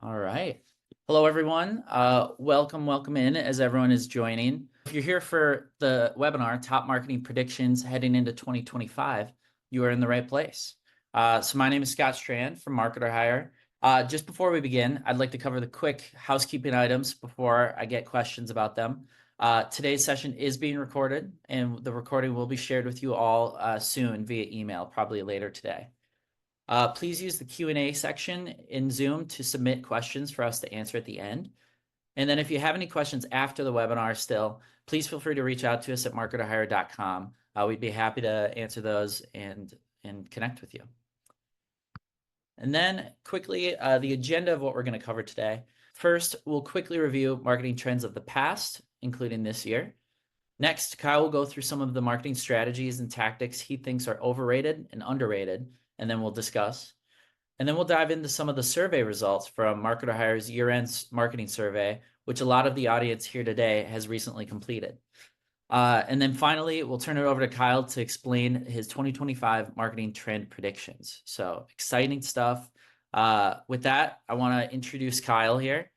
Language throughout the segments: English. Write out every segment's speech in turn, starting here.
All right. Hello, everyone. Welcome in as everyone is joining. If you're here for the webinar, Top Marketing Predictions Heading into 2025, you are in the right place. So my name is Scott Strand from MarketerHire. Just before we begin, I'd like to cover the quick housekeeping items before I get questions about them. Today's session is being recorded, and the recording will be shared with you all soon via email, probably later today. Please use the Q&A section in Zoom to submit questions for us to answer at the end. And then if you have any questions after the webinar still, please feel free to reach out to us at MarketerHire.com. We'd be happy to answer those and connect with you. And then quickly, the agenda of what we're going to cover today. First, we'll quickly review marketing trends of the past, including this year. Next, Kyle will go through some of the marketing strategies and tactics he thinks are overrated and underrated, and then we'll discuss. And then we'll dive into some of the survey results from MarketerHire's year-end marketing survey, which a lot of the audience here today has recently completed. And then finally, we'll turn it over to Kyle to explain his 2025 marketing trend predictions. So exciting stuff. With that, I want to introduce Kyle here.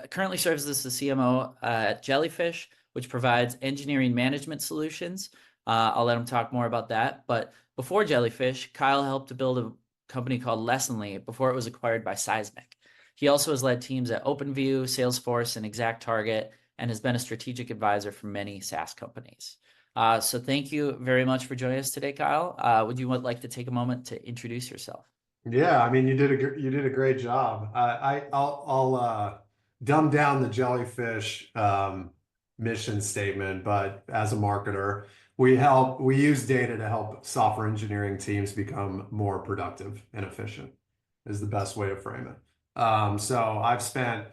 Currently serves as the CMO at Jellyfish, which provides engineering management solutions. I'll let him talk more about that. But before Jellyfish, Kyle helped to build a company called Lessonly before it was acquired by Seismic. He also has led teams at OpenView, Salesforce, and ExactTarget, and has been a strategic advisor for many SaaS companies. So thank you very much for joining us today, Kyle. Would you like to take a moment to introduce yourself? Yeah, I mean, you did a great job. I'll dumb down the Jellyfish mission statement, but as a marketer, we use data to help software engineering teams become more productive and efficient, is the best way to frame it. So I've spent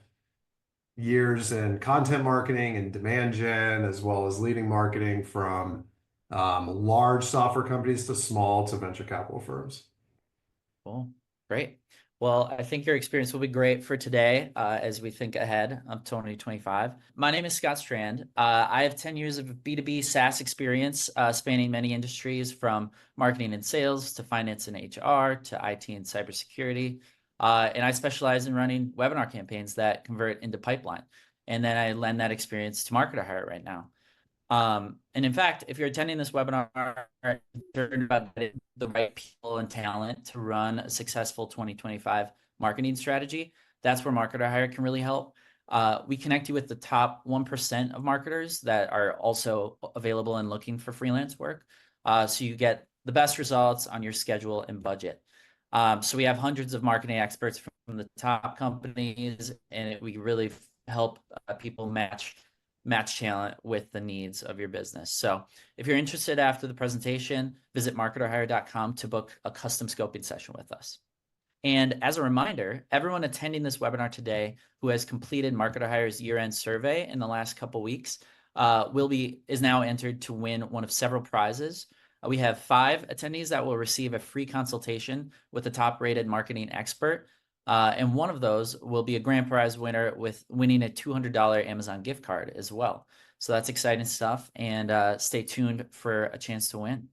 years in content marketing and demand gen, as well as leading marketing from large software companies to small to venture capital firms. Cool. Great. Well, I think your experience will be great for today as we think ahead of 2025. My name is Scott Strand. I have 10 years of B2B SaaS experience spanning many industries, from marketing and sales to finance and HR to IT and cybersecurity. And I specialize in running webinar campaigns that convert into pipeline. And then I lend that experience to MarketerHire right now. And in fact, if you're attending this webinar and concerned about getting the right people and talent to run a successful 2025 marketing strategy, that's where MarketerHire can really help. We connect you with the top 1% of marketers that are also available and looking for freelance work. So you get the best results on your schedule and budget. So we have hundreds of marketing experts from the top companies, and we really help people match talent with the needs of your business. So if you're interested after the presentation, visit MarketerHire.com to book a custom scoping session with us. And as a reminder, everyone attending this webinar today who has completed MarketerHire's year-end survey in the last couple weeks is now entered to win one of several prizes. We have 5 attendees that will receive a free consultation with a top-rated marketing expert. And one of those will be a grand prize winner with winning a $200 Amazon gift card as well. So that's exciting stuff, and stay tuned for a chance to win.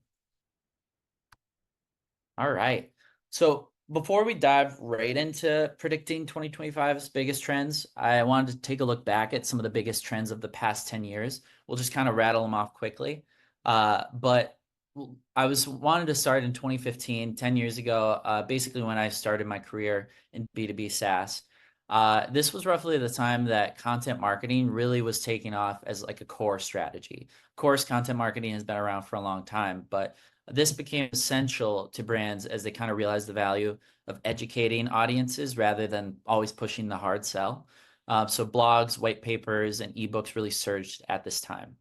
All right. So before we dive right into predicting 2025's biggest trends, I wanted to take a look back at some of the biggest trends of the past 10 years. We'll just kind of rattle them off quickly. But I wanted to start in 2015, 10 years ago, basically when I started my career in B2B SaaS. This was roughly the time that content marketing really was taking off as like a core strategy. Of course, content marketing has been around for a long time, but this became essential to brands as they kind of realized the value of educating audiences rather than always pushing the hard sell. So blogs, white papers, and ebooks really surged at this time.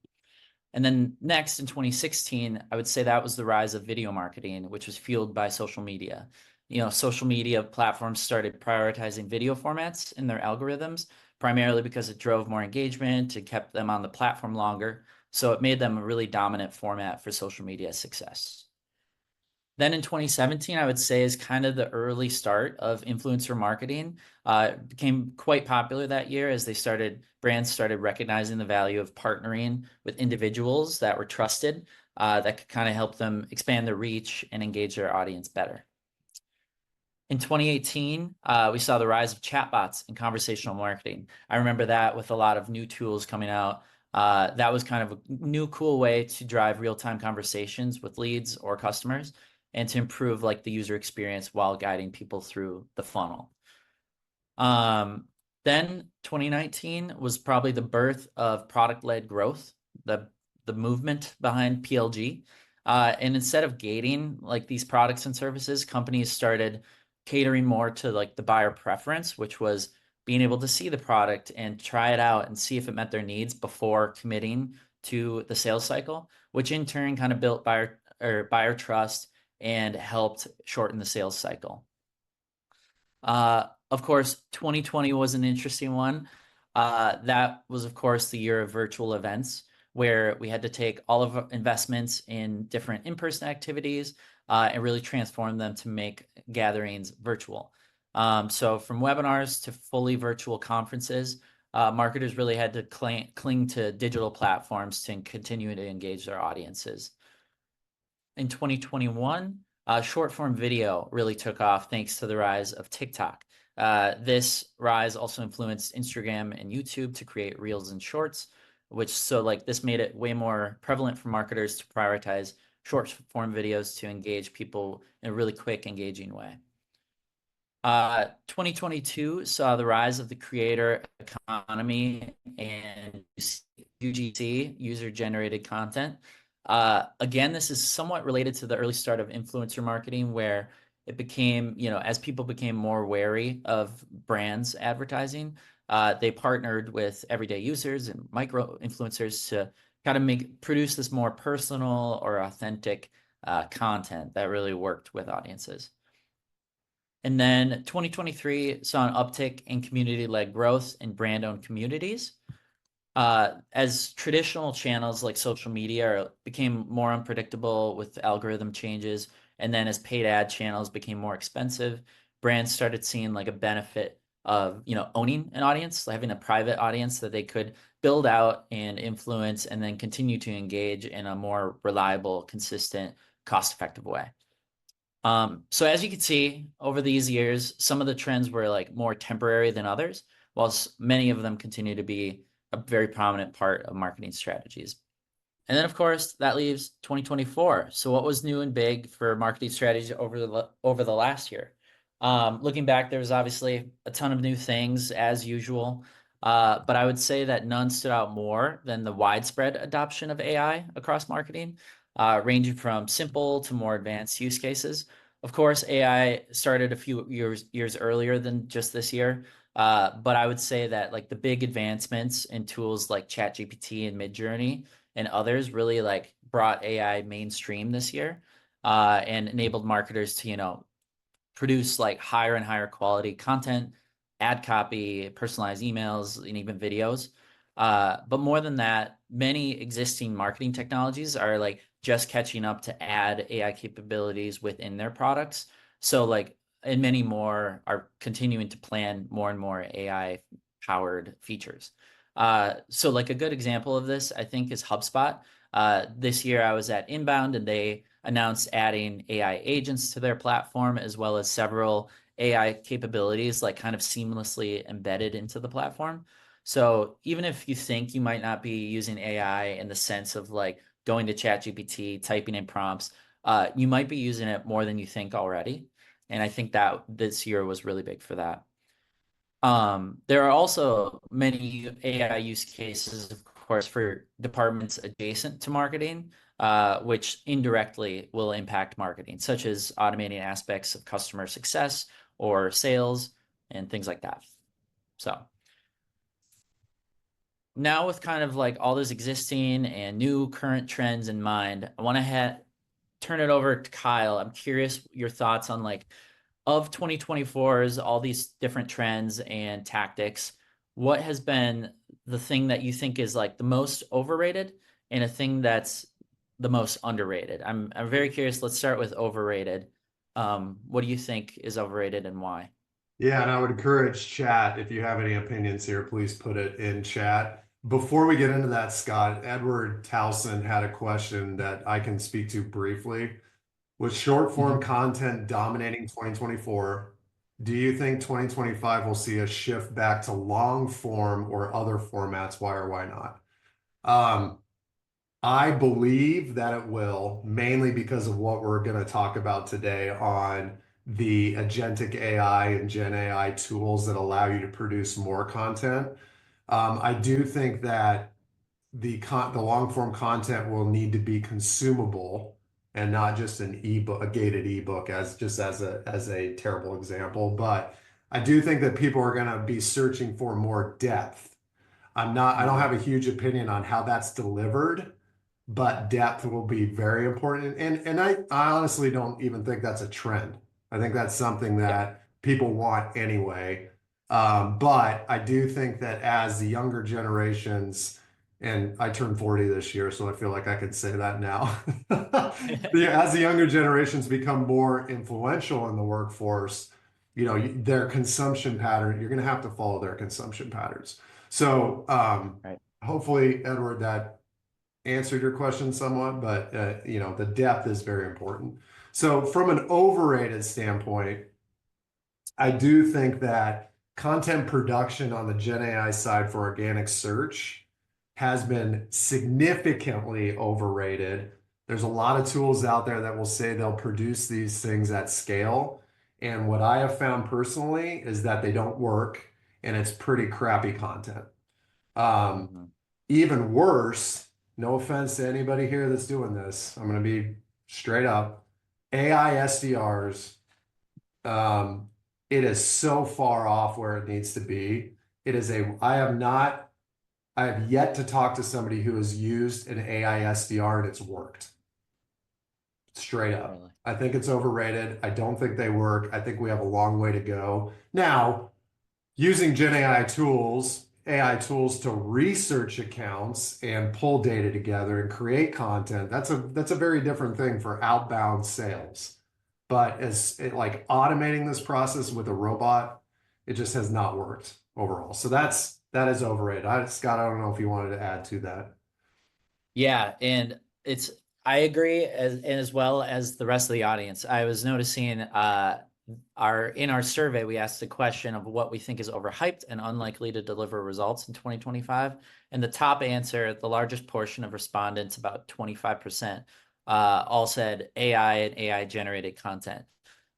And then next in 2016, I would say that was the rise of video marketing, which was fueled by social media. Social media platforms started prioritizing video formats in their algorithms, primarily because it drove more engagement and kept them on the platform longer. So it made them a really dominant format for social media success. Then in 2017, I would say is kind of the early start of influencer marketing. It became quite popular that year as brands started recognizing the value of partnering with individuals that were trusted, that could kind of help them expand their reach and engage their audience better. In 2018, we saw the rise of chatbots in conversational marketing. I remember that with a lot of new tools coming out. That was kind of a new, cool way to drive real-time conversations with leads or customers and to improve like the user experience while guiding people through the funnel. Then 2019 was probably the birth of product-led growth, the movement behind PLG. And instead of gating like these products and services, companies started catering more to like the buyer preference, which was being able to see the product and try it out and see if it met their needs before committing to the sales cycle, which in turn kind of built buyer trust and helped shorten the sales cycle. Of course, 2020 was an interesting one. That was, of course, the year of virtual events where we had to take all of our investments in different in-person activities and really transform them to make gatherings virtual. So from webinars to fully virtual conferences, marketers really had to cling to digital platforms to continue to engage their audiences. In 2021, short form video really took off thanks to the rise of TikTok. This rise also influenced Instagram and YouTube to create reels and shorts, this made it way more prevalent for marketers to prioritize short form videos to engage people in a really quick, engaging way. 2022 saw the rise of the creator economy and UGC, user-generated content. Again, this is somewhat related to the early start of influencer marketing, where it became, as people became more wary of brands advertising, they partnered with everyday users and micro influencers to kind of produce this more personal or authentic content that really worked with audiences. And then 2023 saw an uptick in community-led growth in brand-owned communities. As traditional channels like social media became more unpredictable with algorithm changes, and then as paid ad channels became more expensive, brands started seeing like a benefit of owning an audience, having a private audience that they could build out and influence, and then continue to engage in a more reliable, consistent, cost-effective way. So as you can see, over these years, some of the trends were like more temporary than others, whilst many of them continue to be a very prominent part of marketing strategies. And then, of course, that leaves 2024. So what was new and big for marketing strategies over the last year? Looking back, there was obviously a ton of new things as usual, but I would say that none stood out more than the widespread adoption of AI across marketing, ranging from simple to more advanced use cases. Of course, AI started a few years earlier than just this year, but I would say that like the big advancements in tools like ChatGPT and Midjourney and others really like brought AI mainstream this year, and enabled marketers to produce like higher and higher quality content, ad copy, personalized emails, and even videos. But more than that, many existing marketing technologies are like just catching up to add AI capabilities within their products. So like, and many more are continuing to plan more and more AI powered features. So like a good example of this, I think, is HubSpot. This year I was at Inbound and they announced adding AI agents to their platform, as well as several AI capabilities like kind of seamlessly embedded into the platform. So even if you think you might not be using AI in the sense of like going to ChatGPT, typing in prompts, you might be using it more than you think already. And I think that this year was really big for that. There are also many AI use cases, of course, for departments adjacent to marketing, which indirectly will impact marketing, such as automating aspects of customer success or sales and things like that. So now with kind of like all those existing and new current trends in mind, I want to turn it over to Kyle. I'm curious your thoughts on like of 2024's all these different trends and tactics. What has been the thing that you think is like the most overrated and a thing that's the most underrated? I'm very curious. Let's start with overrated. What do you think is overrated and why? Yeah, and I would encourage chat, if you have any opinions here, please put it in chat. Before we get into that, Scott, Edward Towson had a question that I can speak to briefly. With short form Mhm. content dominating 2024, Do you think 2025 will see a shift back to long form or other formats? Why or why not? Um, I believe that it will, mainly because of what we're going to talk about today on the agentic AI and Gen AI tools that allow you to produce more content. I do think that the long form content will need to be consumable and not just an ebook, a gated ebook, as just as a terrible example. But I do think that people are going to be searching for more depth. I don't Hmm. have a huge opinion on how that's delivered, but depth will be very important. And I honestly don't even think that's a trend. I think that's something Yeah. that people want anyway. But I do think that as the younger generations, and I turned 40 this year, so I feel like I could say that now. As the younger generations become more influential in the workforce, their consumption pattern, you're going to have to follow their consumption patterns. So Right. hopefully, Edward, that answered your question somewhat, but the depth is very important. So from an overrated standpoint, I do think that content production on the Gen AI side for organic search has been significantly overrated. There's a lot of tools out there that will say they'll produce these things at scale. And what I have found personally is that they don't work and it's pretty crappy content. Um, Hmm. Even worse, no offense to anybody here that's doing this, I'm going to be straight up. AI SDRs, um, it is so far off where it needs to be. I have yet to talk to somebody who has used an AI SDR and it's worked. Straight up. Really. I think it's overrated. I don't think they work. I think we have a long way to go. Now, using Gen AI tools to research accounts and pull data together and create content, that's a very different thing for outbound sales. But like automating this process with a robot, it just has not worked overall. So that is overrated. Scott, I don't know if you wanted to add to that. Yeah, and it's I agree as well as the rest of the audience. I was noticing our survey we asked the question of what we think is overhyped and unlikely to deliver results in 2025. And the top answer, the largest portion of respondents, about 25%, all said AI and AI generated content.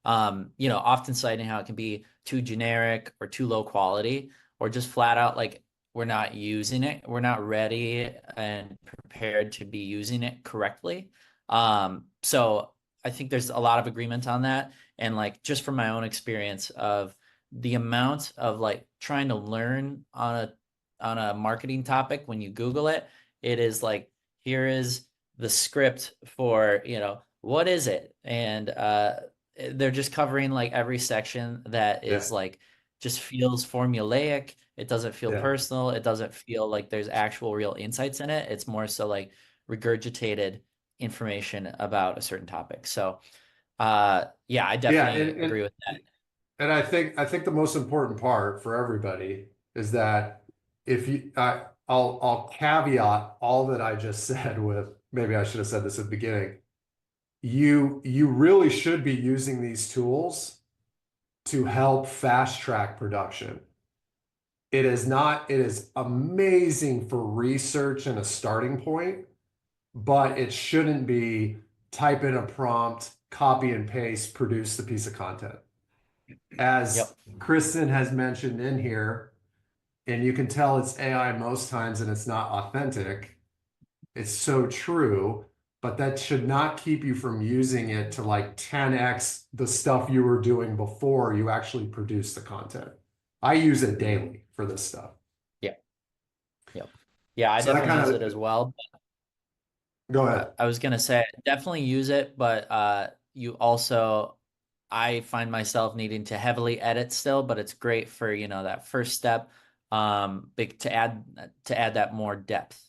Often citing how it can be too generic or too low quality, or just flat out like we're not using it, we're not ready and prepared to be using it correctly. So I think there's a lot of agreement on that. And like just from my own experience of the amount of like trying to learn on a marketing topic when you Google it, it is like here is the script for, what is it? And they're just covering like every section that Yeah. is like just feels formulaic. It doesn't feel Yeah. personal. It doesn't feel like there's actual real insights in it. It's more so like regurgitated information about a certain topic. So, yeah, I Yeah. definitely agree with that. And I think the most important part for everybody is that if you I'll caveat all that I just said with maybe I should have said this at the beginning. You really should be using these tools to help fast track production. It is amazing for research and a starting point, but it shouldn't be type in a prompt, copy and paste, produce the piece of content. As Yep. Kristen has mentioned in here, and you can tell it's AI most times and it's not authentic. It's so true, but that should not keep you from using it to like 10x the stuff you were doing before you actually produce the content. I use it daily for this stuff. Yeah. Yep. Yeah, I So that definitely kind use it of, as well. go I, ahead. I was gonna say definitely use it, but you also I find myself needing to heavily edit still, but it's great for, that first step, big to add that more depth.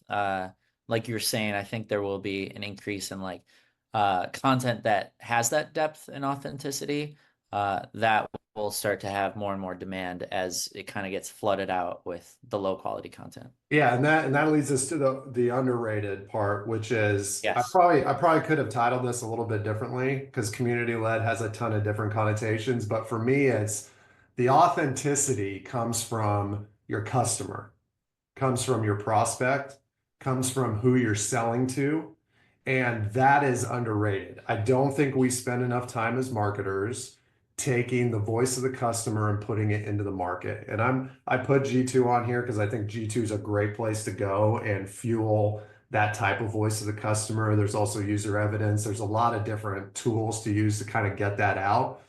Like you were saying, I think there will be an increase in like content that has that depth and authenticity, that will start to have more and more demand as it kind of gets flooded out with the low quality content. Yeah, and that leads us to the underrated part, which is Yes. I probably could have titled this a little bit differently because community led has a ton of different connotations, but for me The authenticity comes from your customer, comes from your prospect, comes from who you're selling to, and that is underrated. I don't think we spend enough time as marketers taking the voice of the customer and putting it into the market. And I put G2 on here because I think G2 is a great place to go and fuel that type of voice of the customer. There's also user evidence. There's a lot of different tools to use to kind of get that out.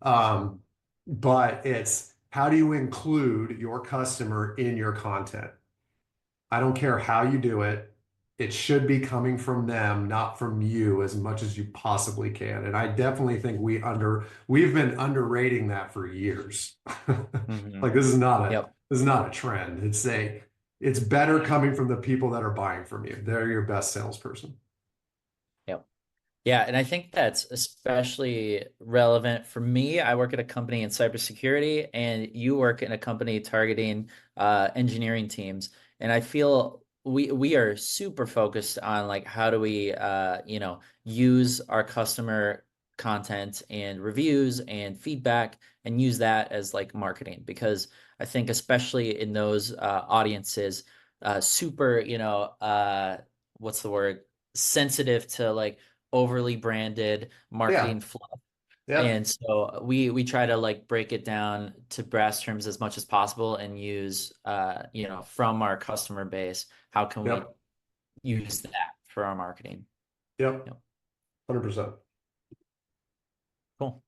Um, but it's how do you include your customer in your content? I don't care how you do it. It should be coming from them, not from you, as much as you possibly can. And I definitely think we've been underrating that for years. Hmm. Like Yep. this is not a trend. It's better coming from the people that are buying from you. They're your best salesperson. Yep. Yeah, and I think that's especially relevant for me. I work at a company in cybersecurity, and you work in a company targeting engineering teams. And I feel we are super focused on like how do we use our customer content and reviews and feedback and use that as like marketing because I think especially in those audiences, super what's the word, sensitive to like overly branded Yeah. marketing fluff. Yeah. And so we try to like break it down to brass terms as much as possible and use from our customer base, how can we Yep. use that for our marketing? Yep. Yep. 100%. Cool.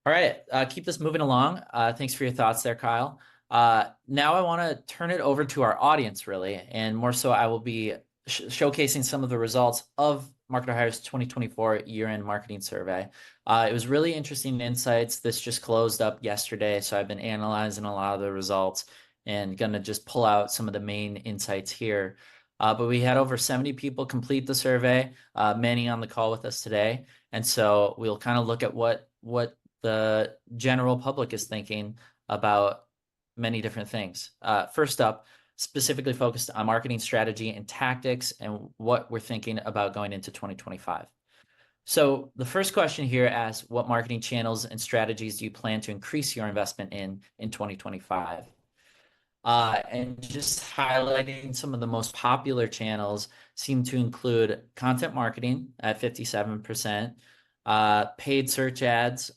All right, keep this moving along. Thanks for your thoughts there, Kyle. Now I want to turn it over to our audience, really, and more so, I will be showcasing some of the results of Marketer Hire's 2024 year-end marketing survey. It was really interesting insights. This just closed up yesterday, so I've been analyzing a lot of the results and gonna just pull out some of the main insights here. But we had over 70 people complete the survey, many on the call with us today, and so we'll kind of look at what the general public is thinking about many different things. First up, specifically focused on marketing strategy and tactics and what we're thinking about going into 2025. So the first question here asks, what marketing channels and strategies do you plan to increase your investment in 2025? And just highlighting some of the most popular channels seem to include content marketing at 57%, paid search ads,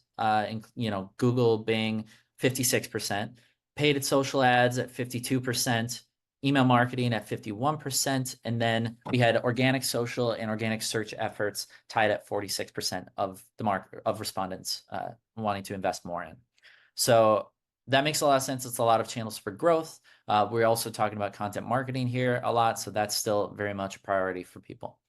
Google, Bing, 56%, paid social ads at 52%, email marketing at 51%, and then we had organic social and organic search efforts tied at 46% of the market of respondents wanting to invest more in. So that makes a lot of sense. It's a lot of channels for growth. We're also talking about content marketing here a lot, so that's still very much a priority for people.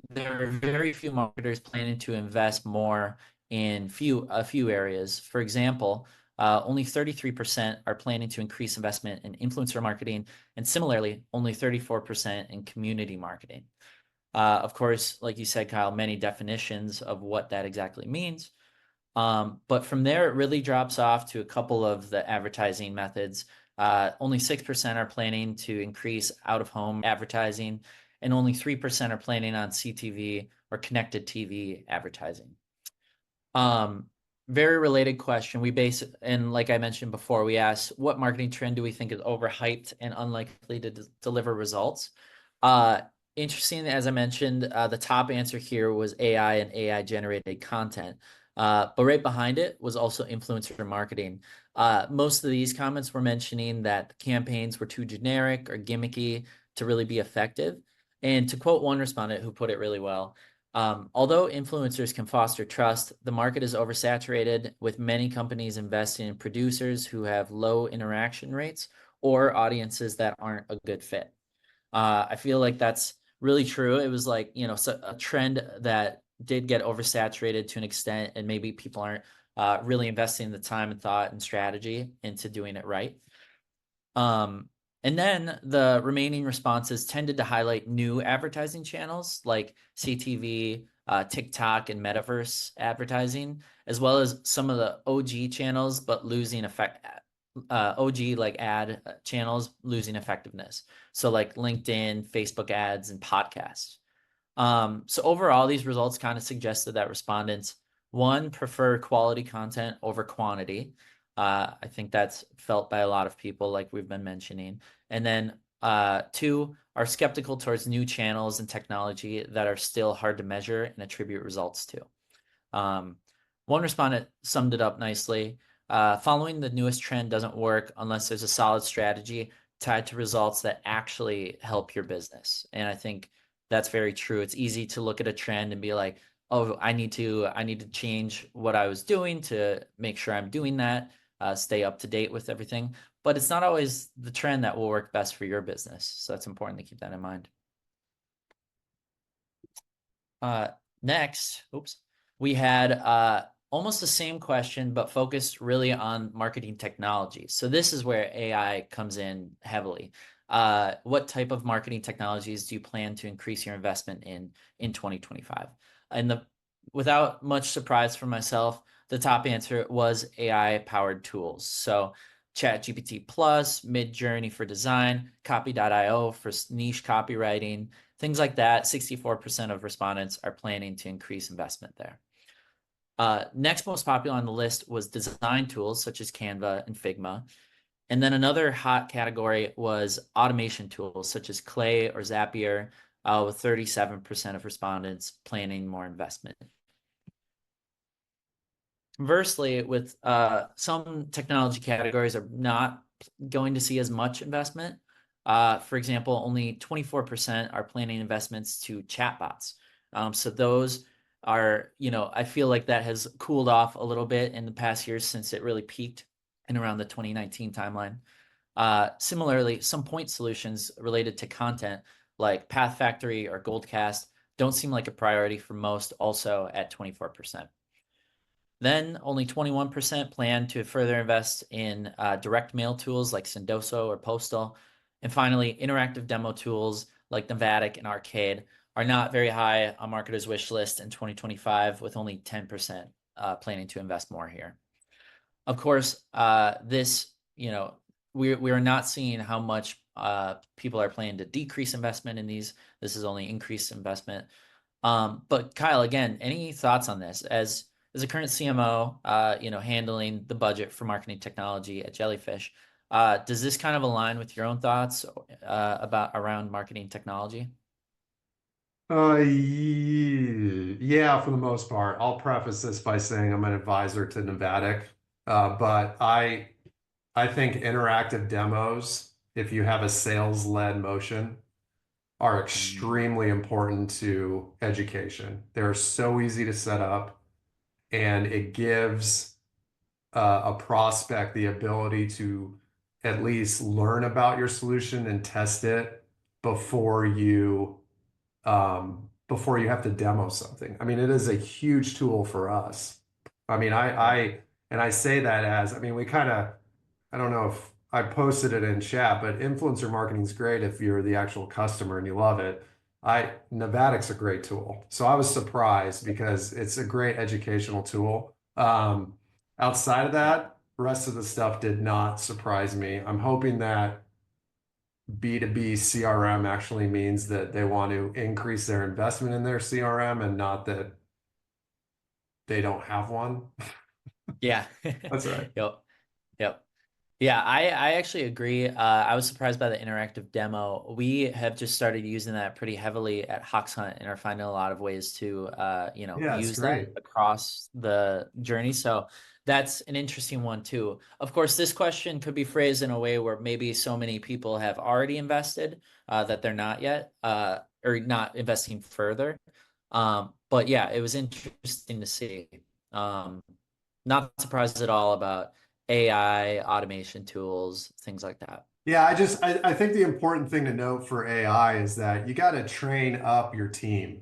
There are very few marketers planning to invest more in a few areas. For example, only 33% are planning to increase investment in influencer marketing, and similarly, only 34% in community marketing. Of course, like you said, Kyle, many definitions of what that exactly means. But from there, it really drops off to a couple of the advertising methods. Only 6% are planning to increase out-of-home advertising, and only 3% are planning on CTV or connected TV advertising. Very related question. And like I mentioned before, we asked, what marketing trend do we think is overhyped and unlikely to deliver results? Interesting, as I mentioned, the top answer here was AI and AI generated content. But right behind it was also influencer marketing. Most of these comments were mentioning that campaigns were too generic or gimmicky to really be effective. And to quote one respondent who put it really well, although influencers can foster trust, the market is oversaturated with many companies investing in producers who have low interaction rates or audiences that aren't a good fit. I feel like that's really true. It was like, a trend that did get oversaturated to an extent, and maybe people aren't really investing the time and thought and strategy into doing it right. And then the remaining responses tended to highlight new advertising channels like CTV, TikTok, and metaverse advertising, as well as some of the OG channels, but losing OG like ad channels losing effectiveness. So like LinkedIn, Facebook ads, and podcasts. So overall, these results kind of suggested that respondents, one, prefer quality content over quantity. I think that's felt by a lot of people, like we've been mentioning. And then two, are skeptical towards new channels and technology that are still hard to measure and attribute results to. One respondent summed it up nicely. Following the newest trend doesn't work unless there's a solid strategy tied to results that actually help your business. And I think that's very true. It's easy to look at a trend and be like, oh, I need to change what I was doing to make sure I'm doing that, stay up to date with everything. But it's not always the trend that will work best for your business. So that's important to keep that in mind. Uh, Next, oops, we had almost the same question, but focused really on marketing technology. So this is where AI comes in heavily. What type of marketing technologies do you plan to increase your investment in 2025? And without much surprise for myself, the top answer was AI-powered tools. So ChatGPT Plus, Midjourney for design, Copy.io for niche copywriting, things like that. 64% of respondents are planning to increase investment there. Next most popular on the list was design tools such as Canva and Figma. And then another hot category was automation tools such as Clay or Zapier, with 37% of respondents planning more investment. Conversely, with some technology categories are not going to see as much investment. For example, only 24% are planning investments to chatbots. So those are, I feel like that has cooled off a little bit in the past years since it really peaked in around the 2019 timeline. Similarly, some point solutions related to content like Path Factory or Goldcast don't seem like a priority for most, also at 24%. Then only 21% plan to further invest in direct mail tools like Sendoso or Postal. And finally, interactive demo tools like Novatic and Arcade are not very high on marketers' wish list in 2025, with only 10% planning to invest more here. Of course, we are not seeing how much people are planning to decrease investment in these. This is only increased investment. But Kyle, again, any thoughts on this? As a current CMO, handling the budget for marketing technology at Jellyfish, does this kind of align with your own thoughts about around marketing technology? Yeah, for the most part. I'll preface this by saying I'm an advisor to Novatic, but I think interactive demos, if you have a sales-led motion, are Mm, extremely important to education. They're so easy to set up, and it gives a prospect the ability to at least learn about your solution and test it before you before you have to demo something. I mean, it is a huge tool for us. I mean, yeah. I say that as, I mean, we kind of, I don't know if I posted it in chat, but influencer marketing is great if you're the actual customer and you love it. Novatic's a great tool. So I was surprised because it's a great educational tool. Outside of that, the rest of the stuff did not surprise me. I'm hoping that B2B CRM actually means that they want to increase their investment in their CRM and not that they don't have one. Yeah. That's right. Yep. Yep. Yeah, I actually agree. I was surprised by the interactive demo. We have just started using that pretty heavily at Hawks Hunt and are finding a lot of ways to, Yeah, it's use that great. across the journey. So that's an interesting one too. Of course, this question could be phrased in a way where maybe so many people have already invested that they're not yet, or not investing further. But yeah, it was interesting to see. Um, Not surprised at all about AI, automation tools, things like that. Yeah, I think the important thing to note for AI is that you got to train up your team.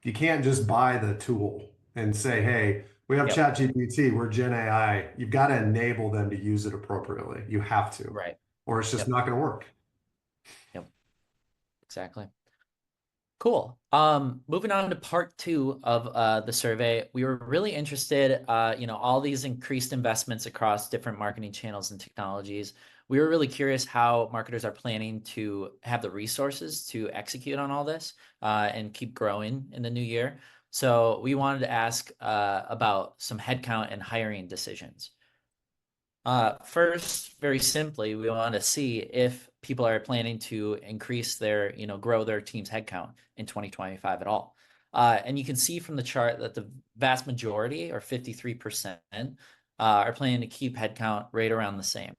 You can't just buy the tool and say, hey, we have Yep. ChatGPT, we're Gen AI. You've got to enable them to use it appropriately. You have to, Right. or it's just Yep. not going to work. Yep. Exactly. Cool. Moving on to part two of the survey, we were really interested, all these increased investments across different marketing channels and technologies. We were really curious how marketers are planning to have the resources to execute on all this and keep growing in the new year. So we wanted to ask about some headcount and hiring decisions. First, very simply, we want to see if people are planning to increase their, grow their team's headcount in 2025 at all. And you can see from the chart that the vast majority, or 53%, are planning to keep headcount right around the same.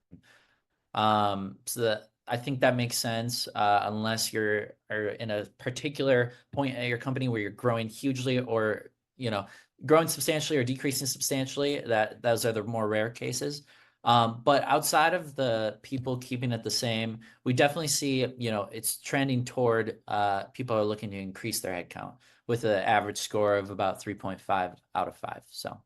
I think that makes sense, unless are in a particular point at your company where you're growing hugely or, growing substantially or decreasing substantially. Those are the more rare cases. But outside of the people keeping it the same, we definitely see, it's trending toward people are looking to increase their headcount with an average score of about 3.5 out of 5. So.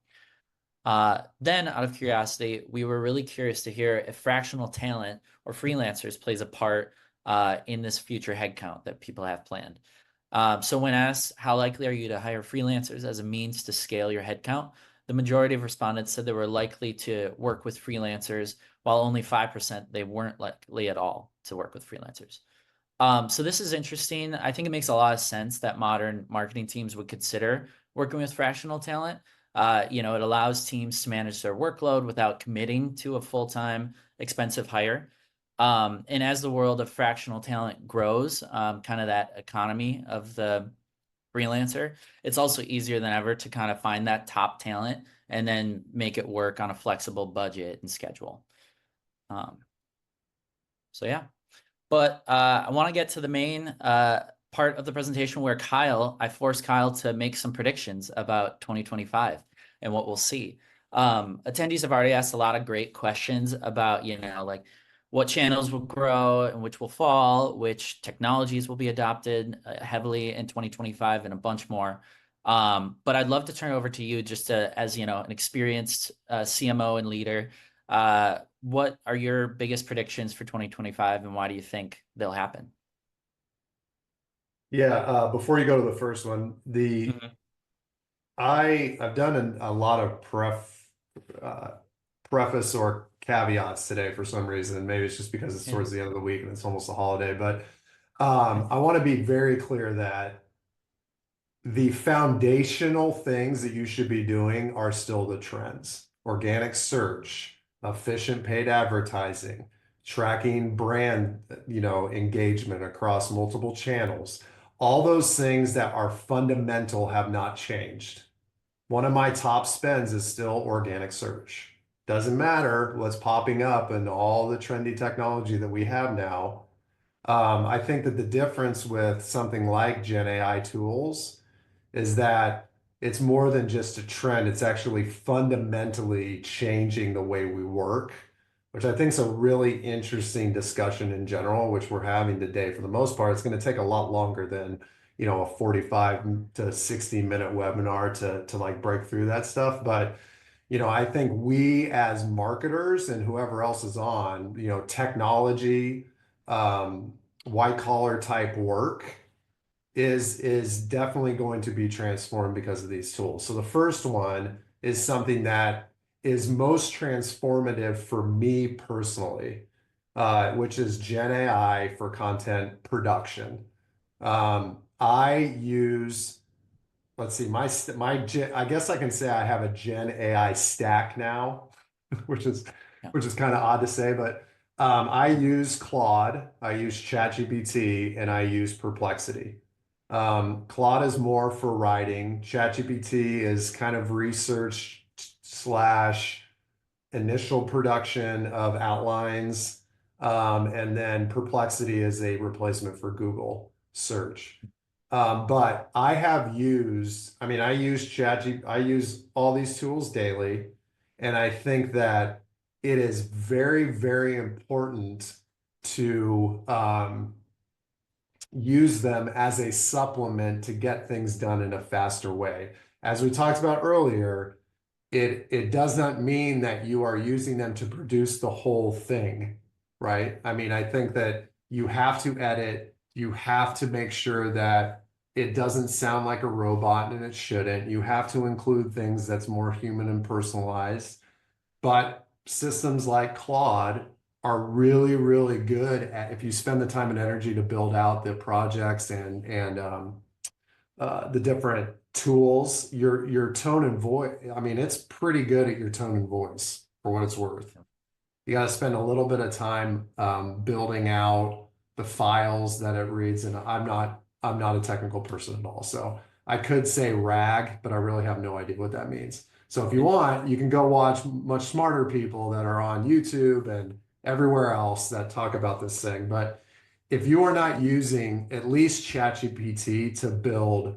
Then, out of curiosity, we were really curious to hear if fractional talent or freelancers plays a part in this future headcount that people have planned. So, when asked how likely are you to hire freelancers as a means to scale your headcount, the majority of respondents said they were likely to work with freelancers, while only 5% they weren't likely at all to work with freelancers. So this is interesting. I think it makes a lot of sense that modern marketing teams would consider working with fractional talent. It allows teams to manage their workload without committing to a full-time expensive hire. And as the world of fractional talent grows, kind of that economy of the freelancer, it's also easier than ever to kind of find that top talent and then make it work on a flexible budget and schedule. So yeah. But I want to get to the main part of the presentation where I forced Kyle to make some predictions about 2025 and what we'll see. Attendees have already asked a lot of great questions about, like what channels will grow and which will fall, which technologies will be adopted heavily in 2025, and a bunch more. But I'd love to turn it over to you just as, an experienced CMO and leader. What are your biggest predictions for 2025, and why do you think they'll happen? Yeah, before you go to the first one, Mhm. I've done a lot of preface or caveats today for some reason. Maybe it's just because it's Yeah. towards the end of the week and it's almost a holiday, but Yeah. I want to be very clear that the foundational things that you should be doing are still the trends. Organic search, efficient paid advertising, tracking brand, engagement across multiple channels. All those things that are fundamental have not changed. One of my top spends is still organic search. Doesn't matter what's popping up and all the trendy technology that we have now. I think that the difference with something like Gen AI tools is that it's more than just a trend. It's actually fundamentally changing the way we work, which I think is a really interesting discussion in general, which we're having today. For the most part, it's going to take a lot longer than, a 45 to 60-minute webinar to like break through that stuff. But, I think we as marketers and whoever else is on, technology, white collar type work is definitely going to be transformed because of these tools. So the first one is something that is most transformative for me personally, which is Gen AI for content production. I use, let's see, I guess I can say I have a Gen AI stack now, which is Yeah. kind of odd to say, but I use Claude, I use ChatGPT, and I use Perplexity. Claude is more for writing. ChatGPT is kind of research slash initial production of outlines. And then Perplexity is a replacement for Google search. But I use ChatGPT, I use all these tools daily. And I think that it is very, very important to use them as a supplement to get things done in a faster way. As we talked about earlier, it does not mean that you are using them to produce the whole thing, right? I mean, I think that you have to edit, you have to make sure that it doesn't sound like a robot, and it shouldn't. You have to include things that's more human and personalized. But systems like Claude are really, really good at, if you spend the time and energy to build out the projects and the different tools, your tone and voice. I mean, it's pretty good at your tone and voice for what it's worth. You got to spend a little bit of time building out the files that it reads. And I'm not a technical person at all. So I could say RAG, but I really have no idea what that means. So if you want, you can go watch much smarter people that are on YouTube and everywhere else that talk about this thing. But if you are not using at least ChatGPT to build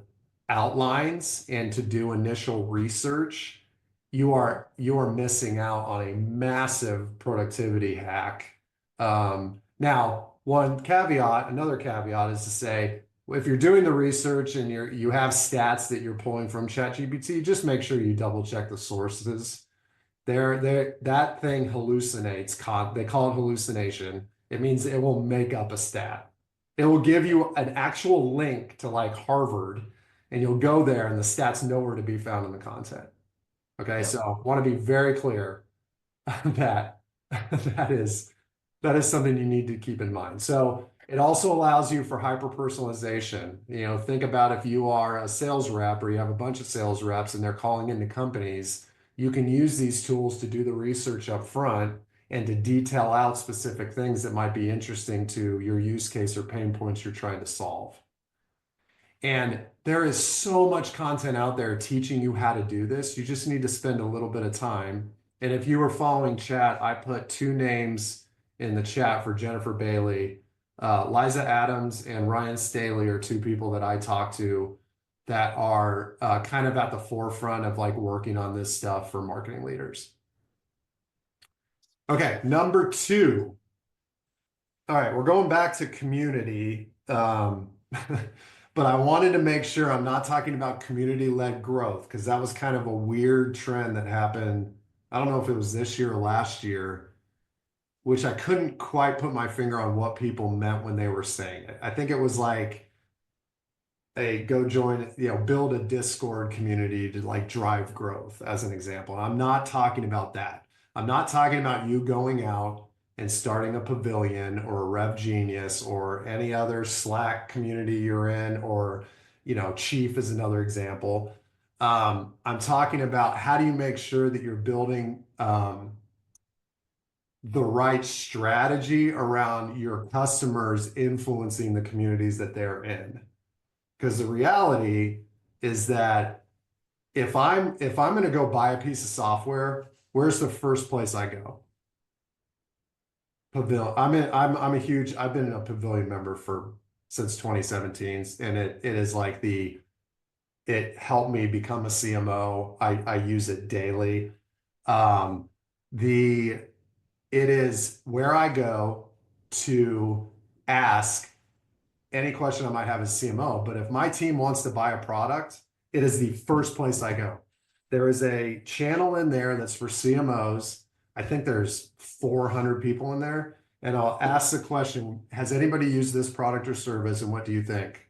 outlines and to do initial research, you are missing out on a massive productivity hack. Now, another caveat is to say, if you're doing the research and you have stats that you're pulling from ChatGPT, just make sure you double check the sources. That thing hallucinates. They call it hallucination. It means it will make up a stat. It will give you an actual link to like Harvard, and you'll go there, and the stat's nowhere to be found in the content. Okay, Yep. so I want to be very clear that that is that is something you need to keep in mind. So it also allows you for hyper personalization. Think about if you are a sales rep or you have a bunch of sales reps and they're calling into companies, you can use these tools to do the research up front and to detail out specific things that might be interesting to your use case or pain points you're trying to solve. And there is so much content out there teaching you how to do this. You just need to spend a little bit of time. And if you were following chat, I put two names in the chat for Jennifer Bailey. Liza Adams and Ryan Staley are two people that I talk to that are kind of at the forefront of like working on this stuff for marketing leaders. Okay, number two. All right, we're going back to community. But I wanted to make sure I'm not talking about community-led growth because that was kind of a weird trend that happened. I don't know if it was this year or last year, which I couldn't quite put my finger on what people meant when they were saying it. I think it was like, hey, go join, build a Discord community to like drive growth, as an example. And I'm not talking about that. I'm not talking about you going out and starting a pavilion or a Rev Genius or any other Slack community you're in, or, Chief is another example. I'm talking about how do you make sure that you're building the right strategy around your customers influencing the communities that they're in. Because the reality is that if I'm going to go buy a piece of software, where's the first place I go? Pavilion. I've been a Pavilion member since 2017, and it is like it helped me become a CMO. I use it daily. Um, the it is where I go to ask any question I might have as CMO. But if my team wants to buy a product, it is the first place I go. There is a channel in there that's for CMOs. I think there's 400 people in there. And I'll ask the question, has anybody used this product or service? And what do you think?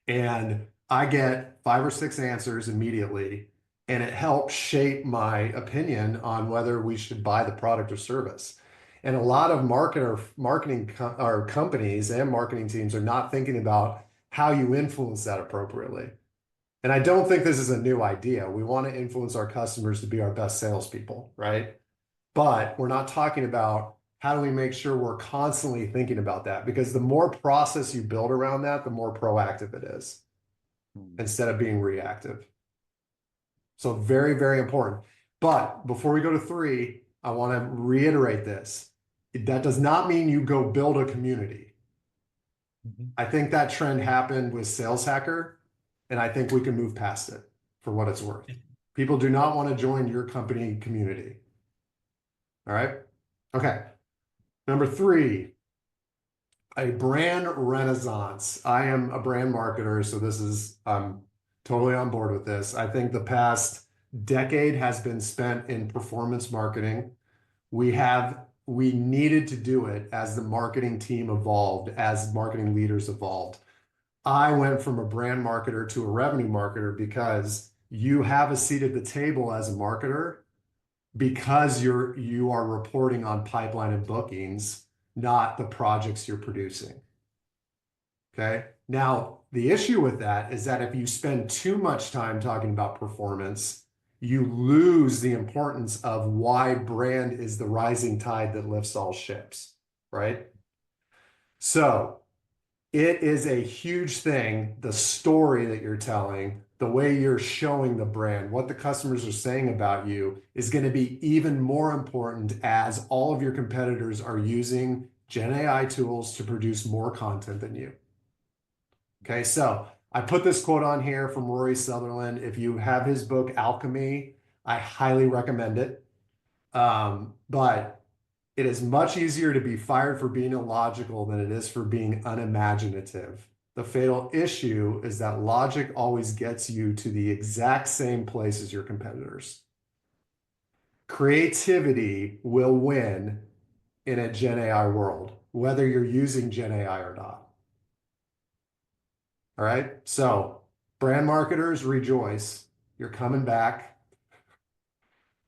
And I get 5 or 6 answers immediately. And it helps shape my opinion on whether we should buy the product or service. And a lot of marketing or companies and marketing teams are not thinking about how you influence that appropriately. And I don't think this is a new idea. We want to influence our customers to be our best salespeople, right? But we're not talking about how do we make sure we're constantly thinking about that, because the more process you build around that, the more proactive it is instead of being reactive. So very, very important. But before we go to 3, I want to reiterate this. That does not mean you go build a community. I think that trend happened with Sales Hacker, and I think we can move past it for what it's worth. People do not want to join your company community. All right. Okay. Number 3, a brand renaissance. I am a brand marketer, so I'm totally on board with this. I think the past decade has been spent in performance marketing. We needed to do it as the marketing team evolved, as marketing leaders evolved. I went from a brand marketer to a revenue marketer because you have a seat at the table as a marketer because you are reporting on pipeline and bookings, not the projects you're producing. Okay. Now, the issue with that is that if you spend too much time talking about performance, you lose the importance of why brand is the rising tide that lifts all ships, right? So it is a huge thing, the story that you're telling, the way you're showing the brand, what the customers are saying about you is going to be even more important as all of your competitors are using Gen AI tools to produce more content than you. Okay, so I put this quote on here from Rory Sutherland. If you have his book, Alchemy, I highly recommend it. But it is much easier to be fired for being illogical than it is for being unimaginative. The fatal issue is that logic always gets you to the exact same place as your competitors. Creativity will win in a Gen AI world, whether you're using Gen AI or not. All right. So, brand marketers, rejoice. You're coming back.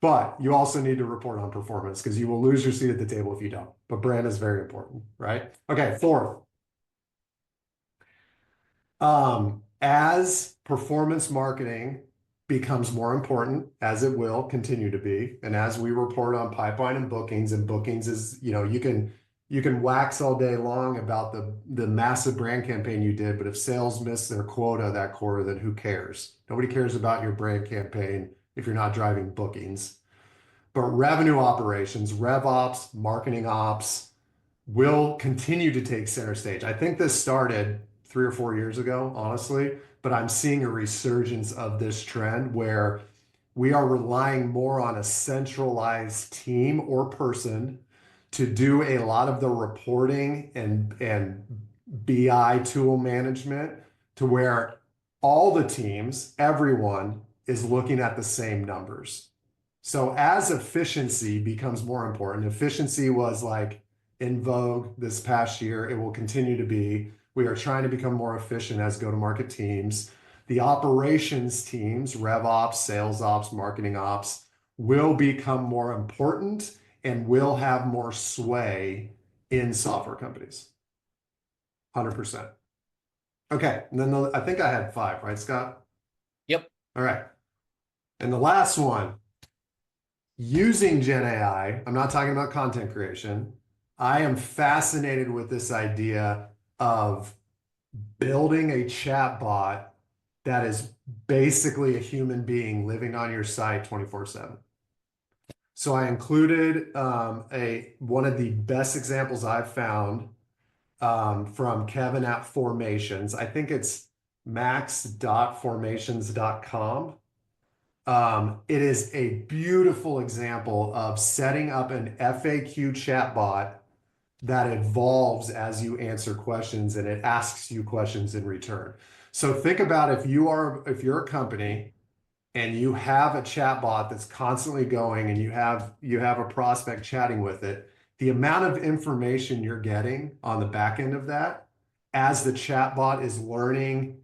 But you also need to report on performance because you will lose your seat at the table if you don't. But brand is very important, right? Okay, fourth. As performance marketing becomes more important, as it will continue to be, and as we report on pipeline and bookings is, you can wax all day long about the massive brand campaign you did, but if sales miss their quota that quarter, then who cares? Nobody cares about your brand campaign if you're not driving bookings. But revenue operations, rev ops, marketing ops will continue to take center stage. I think this started 3 or 4 years ago, honestly, but I'm seeing a resurgence of this trend where we are relying more on a centralized team or person to do a lot of the reporting and BI tool management to where all the teams, everyone is looking at the same numbers. So as efficiency becomes more important, efficiency was like in vogue this past year. It will continue to be. We are trying to become more efficient as go-to-market teams. The operations teams, rev ops, sales ops, marketing ops, will become more important and will have more sway in software companies. 100%. Okay, and then I think I had five, right, Scott? Yep. All right. And the last one, using Gen AI, I'm not talking about content creation. I am fascinated with this idea of building a chat bot that is basically a human being living on your site 24/7. So I included one of the best examples I've found from Kevin at Formations. I think it's max.formations.com. It is a beautiful example of setting up an FAQ chatbot that evolves as you answer questions and it asks you questions in return. So think about if you're a company and you have a chatbot that's constantly going and you have a prospect chatting with it, the amount of information you're getting on the back end of that as the chatbot is learning.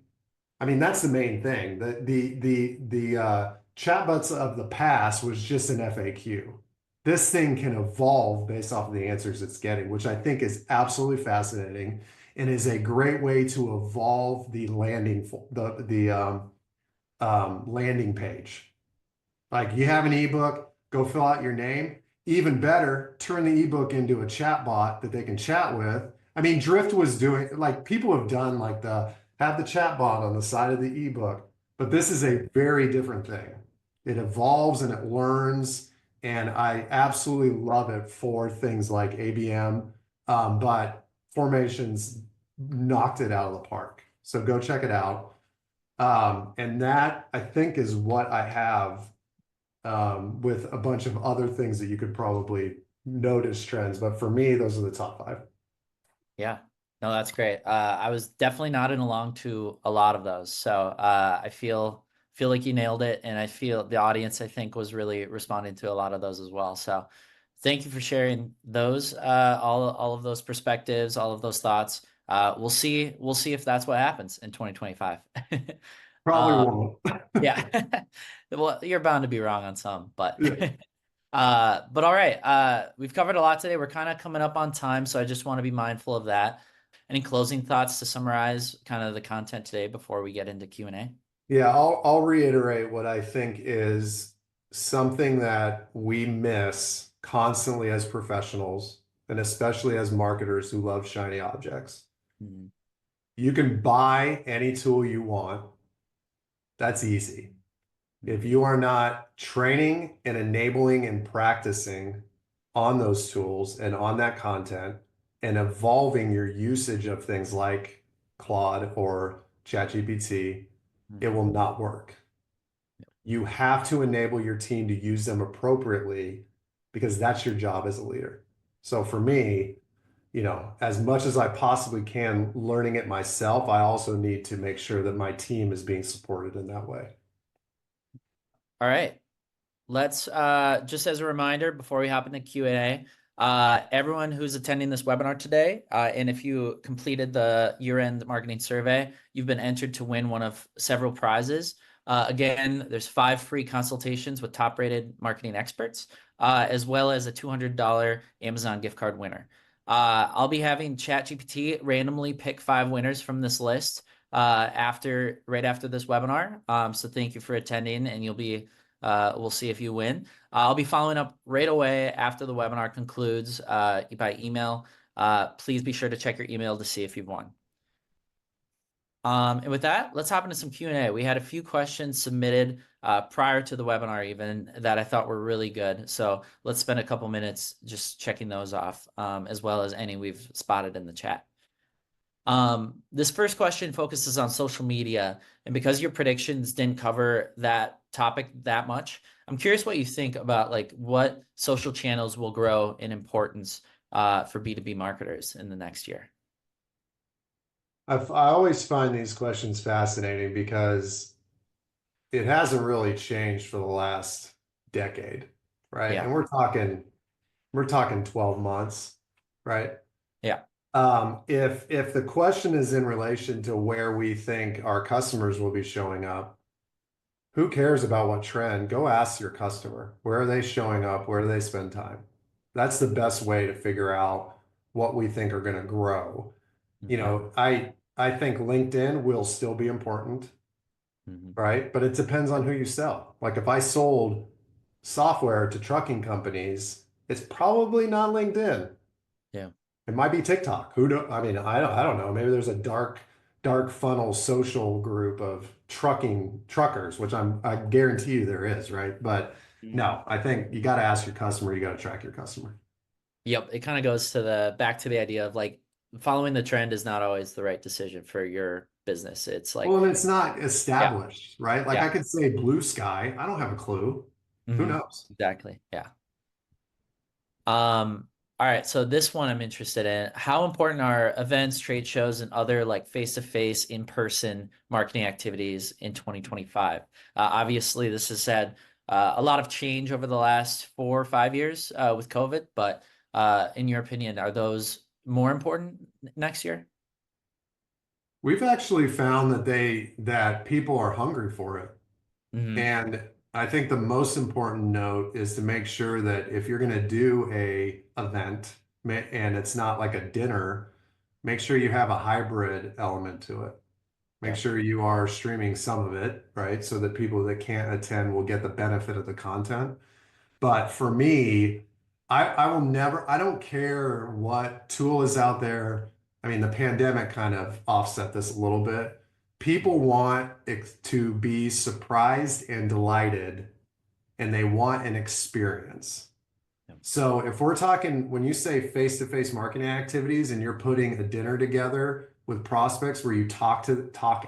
I mean, that's the main thing. The chatbots of the past was just an FAQ. This thing can evolve based off of the answers it's getting, which I think is absolutely fascinating and is a great way to evolve the landing page. Like you have an ebook, go fill out your name. Even better, turn the ebook into a chat bot that they can chat with. I mean, Drift was doing, like people have done like have the chat bot on the side of the ebook, but this is a very different thing. It evolves and it learns, and I absolutely love it for things like ABM, but Formations knocked it out of the park. So go check it out. And that I think is what I have with a bunch of other things that you could probably notice trends. But for me, those are the top five. Yeah. No, that's great. I was definitely nodding along to a lot of those. So I feel like you nailed it, and I feel the audience, I think, was really responding to a lot of those as well. So thank you for sharing those, all of those perspectives, all of those thoughts. We'll see if that's what happens in 2025. Probably won't. Yeah. Well, you're bound to be wrong on some, but Yeah. but all right. We've covered a lot today. We're kind of coming up on time, so I just want to be mindful of that. Any closing thoughts to summarize kind of the content today before we get into Q&A? Yeah, I'll reiterate what I think is something that we miss constantly as professionals, and especially as marketers who love shiny objects. Mhm. You can buy any tool you want. That's easy. If Mhm. you are not training and enabling and practicing on those tools and on that content and evolving your usage of things like Claude or ChatGPT, it Mhm. will not work. You have to enable your team to use them appropriately because that's your job as a leader. So for me, as much as I possibly can learning it myself, I also need to make sure that my team is being supported in that way. All right. Let's just as a reminder before we hop into Q&A, everyone who's attending this webinar today, and if you completed the year-end marketing survey, you've been entered to win one of several prizes. Again, there's 5 free consultations with top-rated marketing experts, as well as a $200 Amazon gift card winner. I'll be having ChatGPT randomly pick 5 winners from this list right after this webinar. So thank you for attending, and we'll see if you win. I'll be following up right away after the webinar concludes by email. Please be sure to check your email to see if you've won. And with that, let's hop into some Q&A. We had a few questions submitted prior to the webinar even that I thought were really good. So let's spend a couple minutes just checking those off, as well as any we've spotted in the chat. This first question focuses on social media, and because your predictions didn't cover that topic that much, I'm curious what you think about like what social channels will grow in importance for B2B marketers in the next year. I always find these questions fascinating because it hasn't really changed for the last decade, right? Yeah, And we're talking 12 months, right? yeah, If the question is in relation to where we think our customers will be showing up, who cares about what trend? Go ask your customer. Where are they showing up? Where do they spend time? That's the best way to figure out what we think are going to grow. yeah, I think LinkedIn will still be important, hmm right? But it depends on who you sell. Like if I sold software to trucking companies, it's probably not LinkedIn. yeah. It might be TikTok. Who do I mean, I don't know. Maybe there's a dark funnel social group of truckers, which I guarantee you there is, right? But Mhm. no, I think you got to ask your customer, you got to track your customer. Yep, it kind of goes to back to the idea of like following the trend is not always the right decision for your business. It's like, Well, and it's not yeah, established, right? Like yeah, I could say blue sky. I don't have a clue. Who knows? exactly, yeah. All right, so this one I'm interested in. How important are events, trade shows, and other like face-to-face, in-person marketing activities in 2025? Obviously, this has had a lot of change over the last 4 or 5 years with COVID, but in your opinion, are those more important next year? We've actually found that people are hungry for it. Hmm. And I think the most important note is to make sure that if you're going to do a event and it's not like a dinner, make sure you have a hybrid element to it. Make Yep. sure you are streaming some of it, right? So that people that can't attend will get the benefit of the content. But for me, I will never, I don't care what tool is out there. I mean, the pandemic kind of offset this a little bit. People Mhm. want to be surprised and delighted, and they want an experience. Yep. So if we're talking, when you say face-to-face marketing activities and you're putting a dinner together with prospects where you talk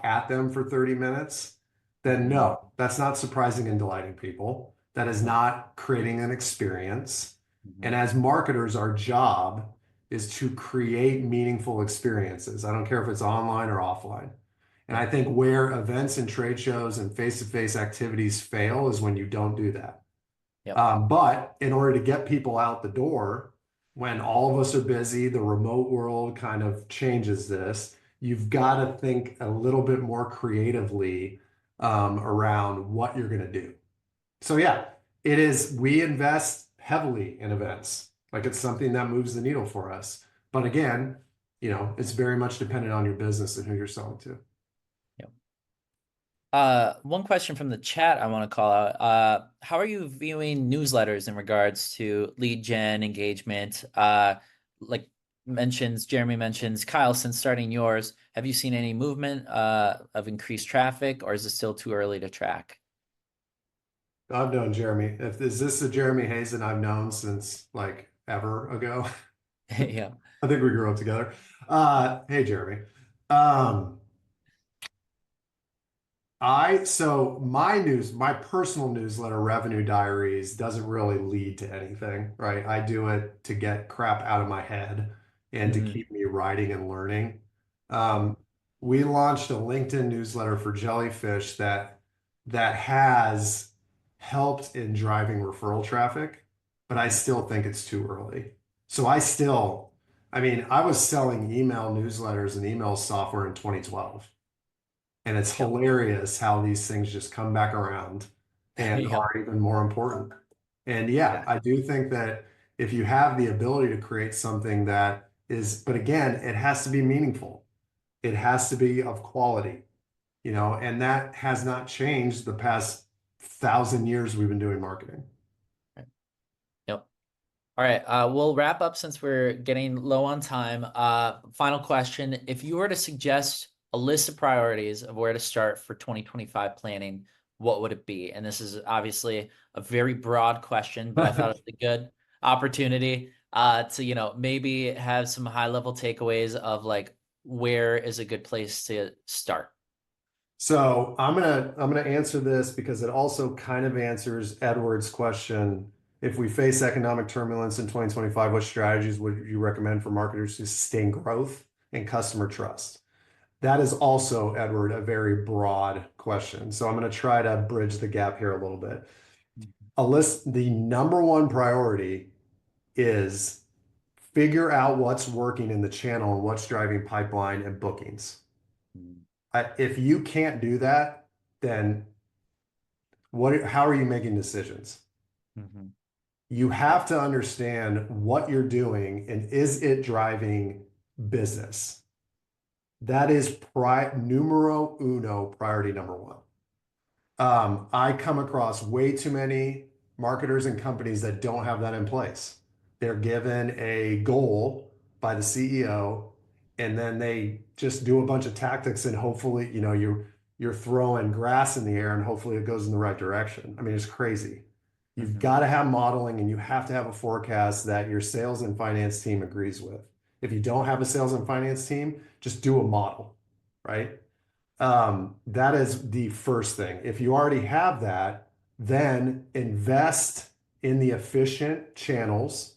at them for 30 minutes, then Mhm. no, that's not surprising and delighting people. That is not creating an experience. And Mhm. as marketers, our job is to create meaningful experiences. I don't care if it's online or offline. And I Yep. think where events and trade shows and face-to-face activities fail is when you don't do that. Yep. But in order to get people out the door, when all of us are busy, the remote world kind of changes this. You've got to think a little bit more creatively around what you're going to do. So yeah, it is. We invest heavily in events. Like it's something that moves the needle for us. But again, it's very much dependent on your business and who you're selling to. Yep. One question from the chat I want to call out. How are you viewing newsletters in regards to lead gen engagement? Like Jeremy mentions, Kyle, since starting yours, have you seen any movement of increased traffic, or is it still too early to track? I've known Jeremy. If is this the Jeremy Hazen I've known since like ever ago? Yeah. I think we grew up together. Hey Jeremy. Um, my personal newsletter, Revenue Diaries, doesn't really lead to anything, right? I do it to get crap out of my head and to Hmm. keep me writing and learning. Um, we launched a LinkedIn newsletter for Jellyfish that has helped in driving referral traffic, but I Hmm. still think it's too early. So I mean, I was selling email newsletters and email software in 2012. And it's Yep. hilarious how these things just come back around and Yep. are even more important. And yeah, Yeah. I do think that if you have the ability to create something that is, but again, it has to be meaningful. It has to be of quality, and that has not changed the past 1,000 years we've been doing marketing. Right. Yep. All right, we'll wrap up since we're getting low on time. Final question. If you were to suggest a list of priorities of where to start for 2025 planning, what would it be? And this is obviously a very broad question, but I thought it was a good opportunity to, maybe have some high level takeaways of like where is a good place to start. So I'm gonna answer this because it also kind of answers Edward's question. If we face economic turbulence in 2025, what strategies would you recommend for marketers to sustain growth and customer trust? That is also, Edward, a very broad question. So I'm going to try to bridge the gap here a little bit. The number one priority is figure out what's working in the channel and what's driving pipeline and bookings. If you can't do that, then how are you making decisions? Mm-hmm. You have Yep. to understand what you're doing and is it driving business? That is numero uno, priority number one. I come across way too many marketers and companies that don't have that in place. They're given a goal by the CEO, and then they just do a bunch of tactics, and hopefully, you're throwing grass in the air, and hopefully it goes in the right direction. I mean, it's crazy. You've Mm-hmm. got to have modeling, and you have to have a forecast that your sales and finance team agrees with. If you don't have a sales and finance team, just do a model, right? That is the first thing. If you already have that, then invest in the efficient channels,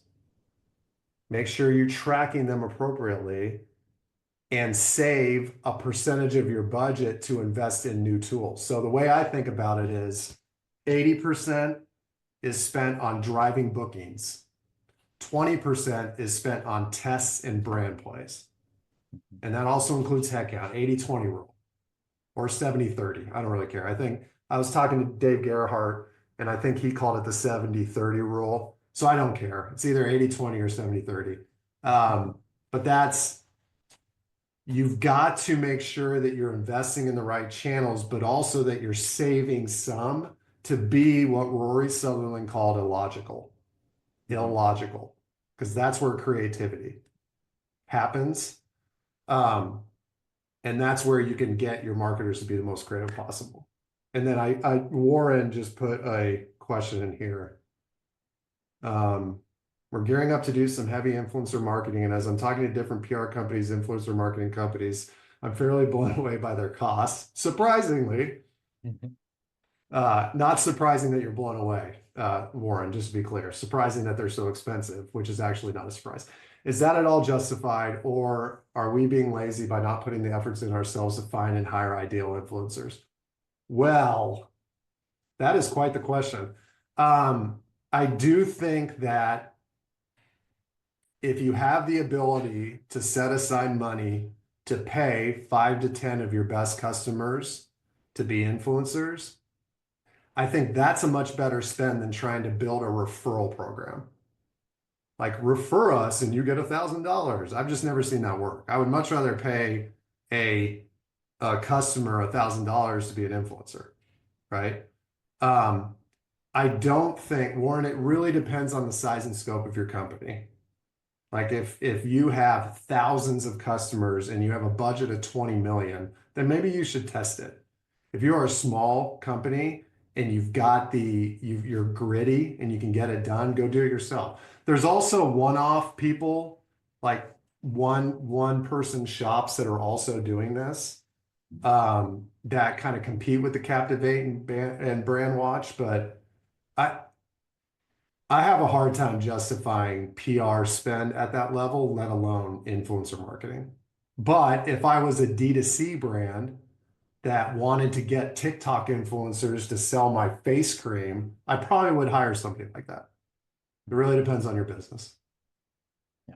make sure you're tracking them appropriately, and save a percentage of your budget to invest in new tools. So the way I think about it is 80% is spent on driving bookings, 20% is spent on tests and brand plays. And that also includes headcount, 80-20 rule. Or 70-30. I don't really care. I think I was talking to Dave Gerhardt, and I think he called it the 70-30 rule. So I don't care. It's either 80-20 or 70-30. But you've got to make sure that you're investing in the right channels, but also that you're saving some to be what Rory Sutherland called illogical. Mm-hmm. Illogical. Because that's where creativity happens. Um, And that's where you can get your marketers to be the most creative possible. And then Warren just put a question in here. We're gearing up to do some heavy influencer marketing. And as I'm talking to different PR companies, influencer marketing companies, I'm fairly blown away by their costs. Surprisingly, Mm-hmm. not surprising that you're blown away, Warren, just to be clear. Surprising that they're so expensive, which is actually not a surprise. Is that at all justified, or are we being lazy by not putting the efforts in ourselves to find and hire ideal influencers? Well, that is quite the question. I do think that if you have the ability to set aside money to pay 5 to 10 of your best customers to be influencers, I think that's a much better spend than trying to build a referral program. Like refer us and you get $1,000. I've just never seen that work. I would much rather pay a a customer $1,000 to be an influencer, right? Um, I don't think, Warren, it really depends on the size and scope of your company. Like if you have thousands of customers and you have a budget of 20 million, then maybe you should test it. If you are a small company and you're gritty and you can get it done, go do it yourself. There's also one-off people, like one person shops that are also doing this, that kind of compete with the Captivate and Brand Watch, but I I have a hard time justifying PR spend at that level, let alone influencer marketing. But if I was a D2C brand that wanted to get TikTok influencers to sell my face cream, I probably would hire somebody like that. It really depends on your business. Yeah.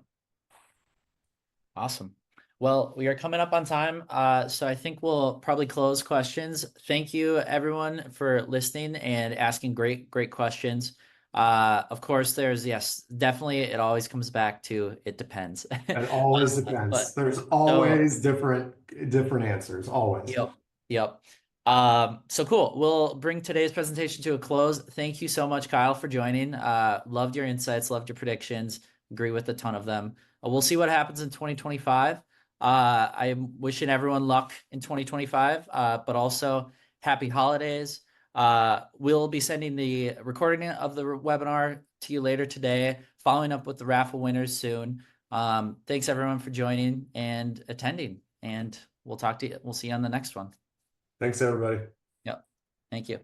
Awesome. Well, we are coming up on time, so I think we'll probably close questions. Thank you, everyone, for listening and asking great questions. Of course, yes, definitely, it always comes back to it depends. It always depends. But There's so always different answers, always. Yep. Yep. So cool. We'll bring today's presentation to a close. Thank you so much, Kyle, for joining. Loved your insights, loved your predictions, agree with a ton of them. We'll see what happens in 2025. I'm wishing everyone luck in 2025, but also happy holidays. We'll be sending the recording of the webinar to you later today, following up with the raffle winners soon. Thanks everyone for joining and attending, and we'll see you on the next one. Thanks, everybody. Yep. Thank you.